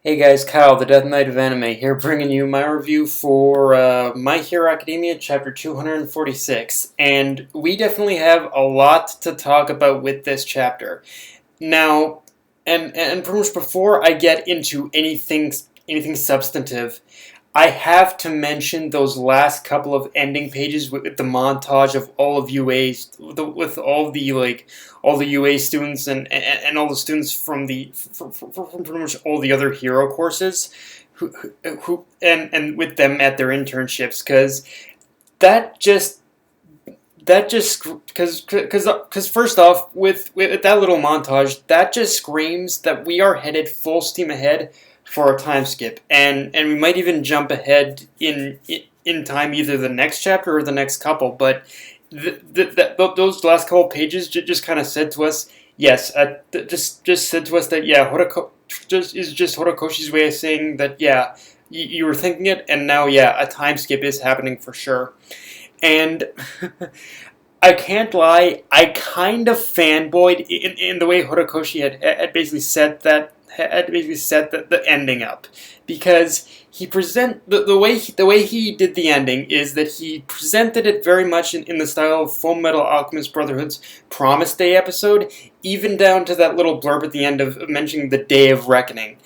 Hey guys, Kyle, the Death Knight of Anime here, bringing you my review for My Hero Academia, Chapter 246. And we definitely have a lot to talk about with this chapter. Now, and pretty much before I get into anything substantive, I have to mention those last couple of ending pages with the montage of all of UA's with all the UA students and all the students from from pretty much all the other hero courses who and with them at their internships because that just because first off with that little montage that just screams that we are headed full steam ahead for a time skip, and we might even jump ahead in time, either the next chapter or the next couple. But those last couple pages just kind of said to us, yes, just said to us that yeah, just Horikoshi's way of saying that yeah, you were thinking it, and now yeah, a time skip is happening for sure. And I can't lie, I kind of fanboyed in the way Horikoshi had basically set the ending up, because the way he did the ending is that he presented it very much in the style of Full Metal Alchemist Brotherhood's Promise Day episode, even down to that little blurb at the end of mentioning the Day of Reckoning,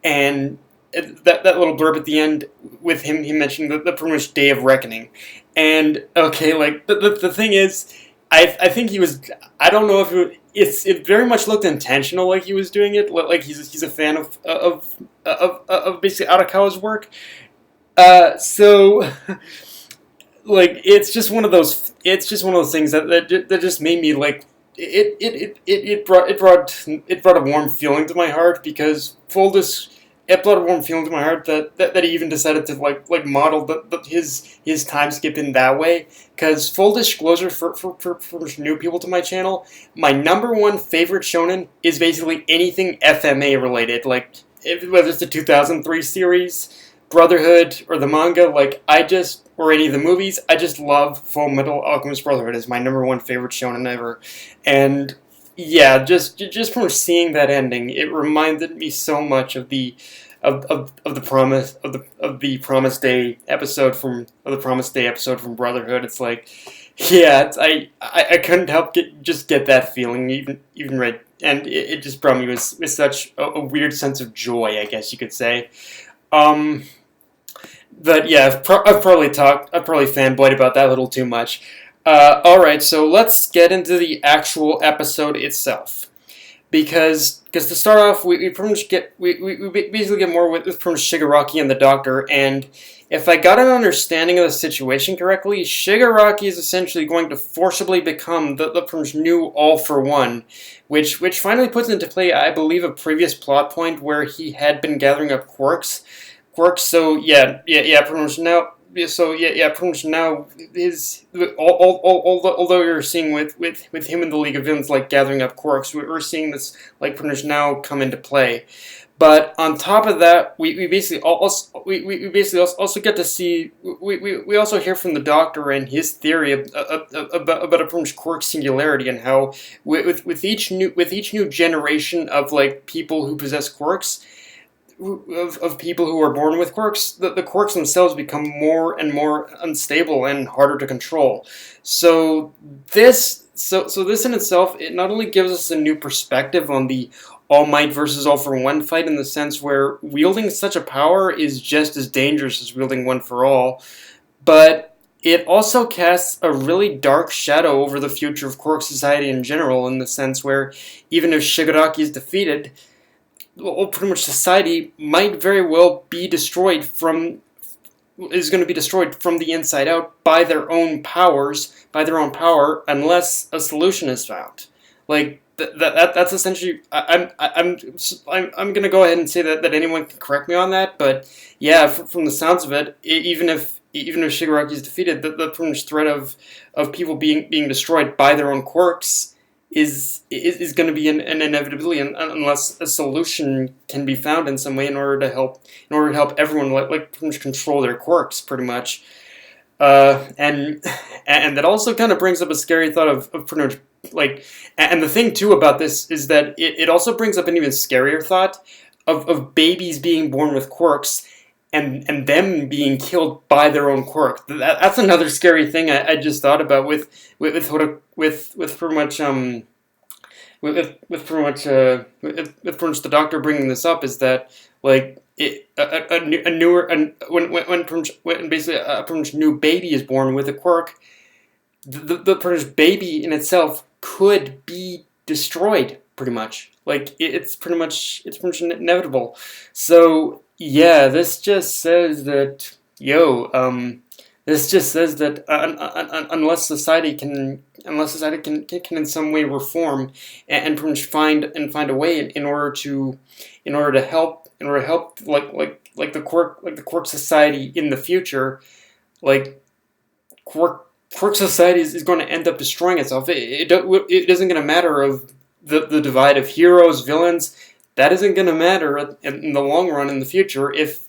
and that little blurb at the end with him he mentioned the pretty much Day of Reckoning. And okay, like the thing is, I think he was, I don't know if it very much looked intentional, like he was doing it, like he's a fan of basically Arakawa's work. So like it's just one of those things that just made me like it brought a warm feeling to my heart, because it brought a warm feeling to my heart that he even decided to like model his time skip in that way. Because full disclosure for new people to my channel, my number one favorite shonen is basically anything FMA related, like whether it's the 2003 series, Brotherhood, or the manga. Or any of the movies, I just love Full Metal Alchemist Brotherhood. Is my number one favorite shonen ever, and yeah, just from seeing that ending, it reminded me so much of the Promise Day episode from Brotherhood. It's like, yeah, I couldn't help get that feeling even right, and it just brought me with such a weird sense of joy, I guess you could say. Um, but yeah, I've probably fanboyed about that a little too much. All right, so let's get into the actual episode itself, because to start off, we pretty much we basically get more with from Shigaraki and the Doctor, and if I got an understanding of the situation correctly, Shigaraki is essentially going to forcibly become the new All for One, which finally puts into play, I believe, a previous plot point where he had been gathering up quirks. So pretty much now. Pretty much now, although you're seeing with him in the League of Villains, like gathering up quirks, we're seeing this like pretty much now come into play. But on top of that, we basically also get to see, we also hear from the Doctor and his theory about a pretty much quirk singularity, and how with each new generation of like people who possess quirks, of people who are born with quirks, the quirks themselves become more and more unstable and harder to control. So this in itself, it not only gives us a new perspective on the All Might versus All for One fight, in the sense where wielding such a power is just as dangerous as wielding One for All, but it also casts a really dark shadow over the future of Quirk society in general, in the sense where even if Shigaraki is defeated, well, pretty much society might very well be destroyed is going to be destroyed from the inside out by their own power, unless a solution is found. Like that's essentially. I'm going to go ahead and say that anyone can correct me on that, but yeah, from the sounds of it, even if Shigaraki is defeated, the pretty much threat of people being destroyed by their own quirks is going to be an inevitability, unless a solution can be found in some way in order to help everyone like control their quirks, pretty much. And that also kind of brings up a scary thought of pretty much like, and the thing too about this is that it also brings up an even scarier thought of babies being born with quirks, and them being killed by their own quirk. That's another scary thing I just thought about with pretty much with pretty much with pretty much the doctor bringing this up, is that like a newer when basically a pretty much new baby is born with a quirk, the pretty much baby in itself could be destroyed pretty much. Like it's pretty much inevitable. So yeah, this just says that this just says that unless society can in some way reform and pretty much find a way in order to help like the quirk society in the future, like quirk society is going to end up destroying itself. It isn't going to matter of the divide of heroes, villains. That isn't going to matter in the long run in the future if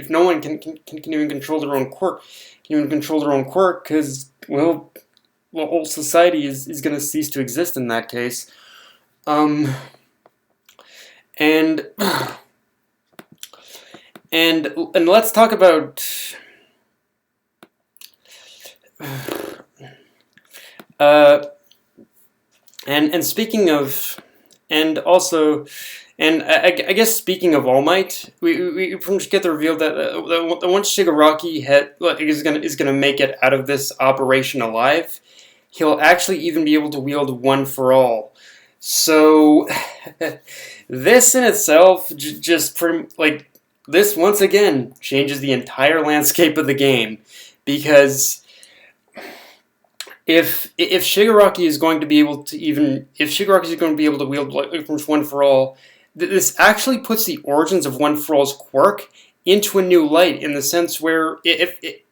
no one can even control their own quirk. Can even control their own quirk, because whole society is going to cease to exist in that case. And let's talk about and speaking of, and also, and I guess speaking of All Might, we pretty much get the reveal that once Shigaraki is gonna make it out of this operation alive, he'll actually even be able to wield One for All. So this in itself just pretty like this once again changes the entire landscape of the game, because if Shigaraki is going to be able to wield One for All, this actually puts the origins of One for All's quirk into a new light, in the sense where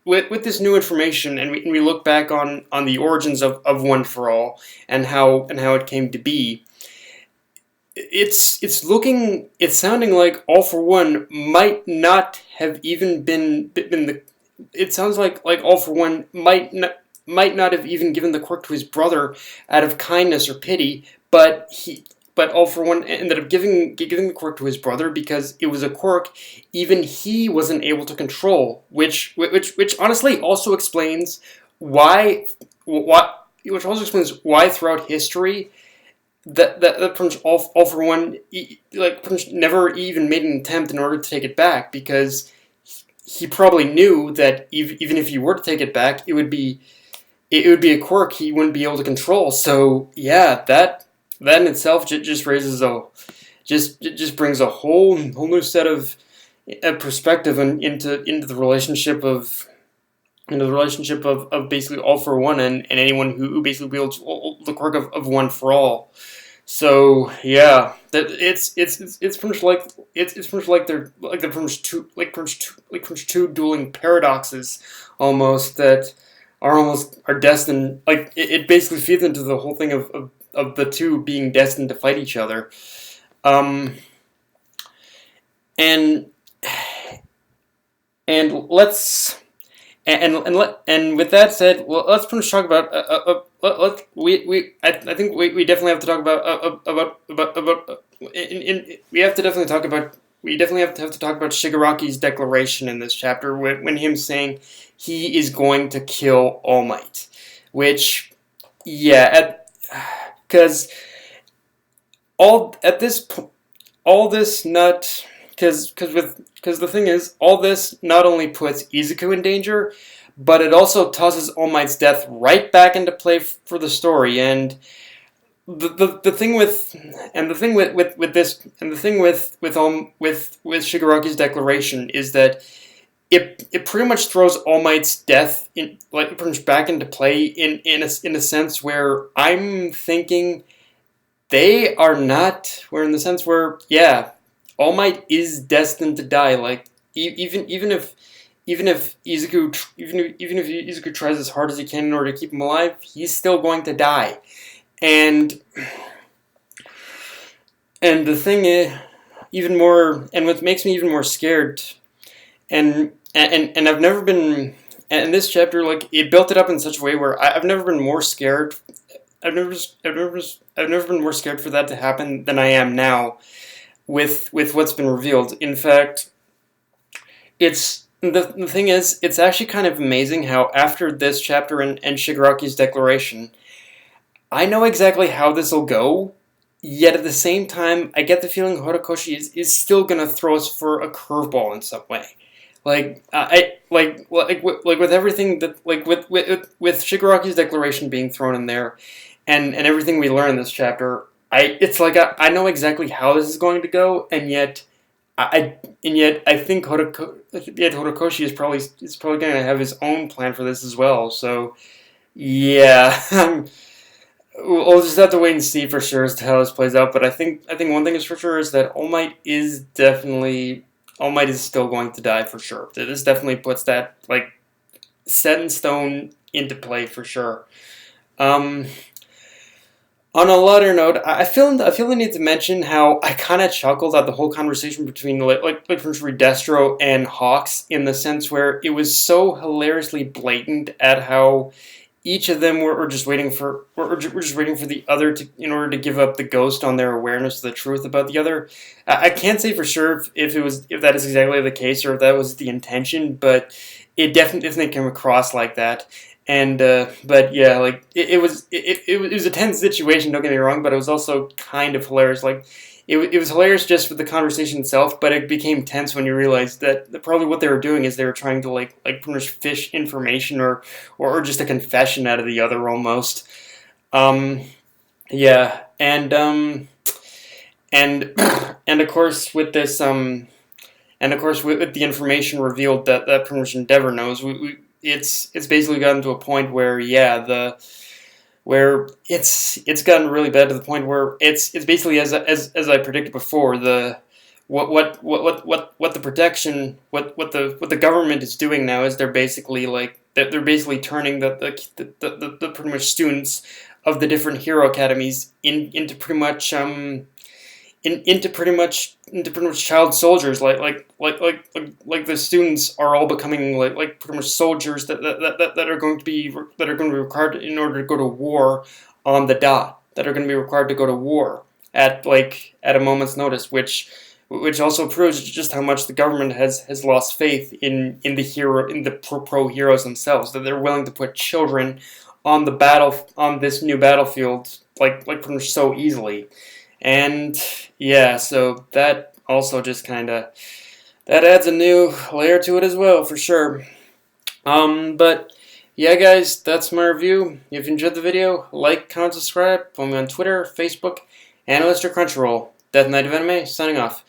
with this new information, and we look back on the origins of One for All and how it came to be, it's sounding like All for One might not have even been the. It sounds like All for One might not have even given the quirk to his brother out of kindness or pity, but All for One ended up giving the quirk to his brother because it was a quirk even he wasn't able to control, which honestly also explains why throughout history that Prince All for One never even made an attempt in order to take it back, because he probably knew that even if he were to take it back, it would be a quirk he wouldn't be able to control. So yeah, that in itself just raises just brings a whole new set of perspective into the relationship of basically All for One and anyone who basically wields the quirk of One for All. So yeah, that it's pretty much like they're pretty much two dueling paradoxes almost that are destined. Like it basically feeds into the whole thing of the two being destined to fight each other. And let's and with that said, well, let's pretty much talk about I think we definitely have to talk we definitely have to talk about Shigaraki's declaration in this chapter when him saying he is going to kill All Might, which because the thing is, all this not only puts Izuku in danger, but it also tosses All Might's death right back into play for the story. And the thing with Shigaraki's declaration is that it pretty much throws All Might's death pretty much back into play in a sense where I'm thinking they are not. Where in the sense where All Might is destined to die. Like even if Izuku tries as hard as he can in order to keep him alive, he's still going to die. And the thing is, even more, and what makes me even more scared, and I've never been, and this chapter, like, it built it up in such a way where I've never been more scared. I've never been more scared for that to happen than I am now. with what's been revealed. In fact, it's the thing is, it's actually kind of amazing how after this chapter and Shigaraki's declaration, I know exactly how this will go. Yet at the same time, I get the feeling Horikoshi is still gonna throw us for a curveball in some way. Like with everything that with Shigaraki's declaration being thrown in there, and everything we learn in this chapter, it's like I know exactly how this is going to go, and yet I think Horikoshi is probably going to have his own plan for this as well. So yeah, we'll just have to wait and see for sure as to how this plays out. But I think one thing is for sure is that All Might is still going to die for sure. This definitely puts that like set in stone into play for sure. Um, on a lighter note, I feel the need to mention how I kind of chuckled at the whole conversation between from Re-Destro and Hawks in the sense where it was so hilariously blatant at how each of them were just waiting for were just waiting for the other to in order to give up the ghost on their awareness of the truth about the other. I can't say for sure if that is exactly the case or if that was the intention, but it definitely came across like that. And but yeah, like it was a tense situation. Don't get me wrong, but it was also kind of hilarious. Like it was hilarious just with the conversation itself, but it became tense when you realized that probably what they were doing is they were trying to like pretty much fish information or just a confession out of the other almost. Um, yeah, and and of course with this and of course with the information revealed that pretty much Endeavor knows, it's basically gotten to a point where yeah where it's gotten really bad to the point where it's basically as I predicted before the what the protection what the government is doing now is they're basically turning the pretty much students of the different hero academies into pretty much into pretty much child soldiers like the students are all becoming like pretty much soldiers that are going to be required in order to go to war on the dot, that are going to be required to go to war at a moment's notice, which also proves just how much the government has lost faith in the pro heroes themselves, that they're willing to put children on this new battlefield pretty much so easily. And yeah, so that also just kind of that adds a new layer to it as well, for sure. But yeah, guys, that's my review. If you enjoyed the video, like, comment, subscribe. Follow me on Twitter, Facebook, and Crunchyroll. Death Knight of Anime, signing off.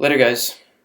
Later, guys.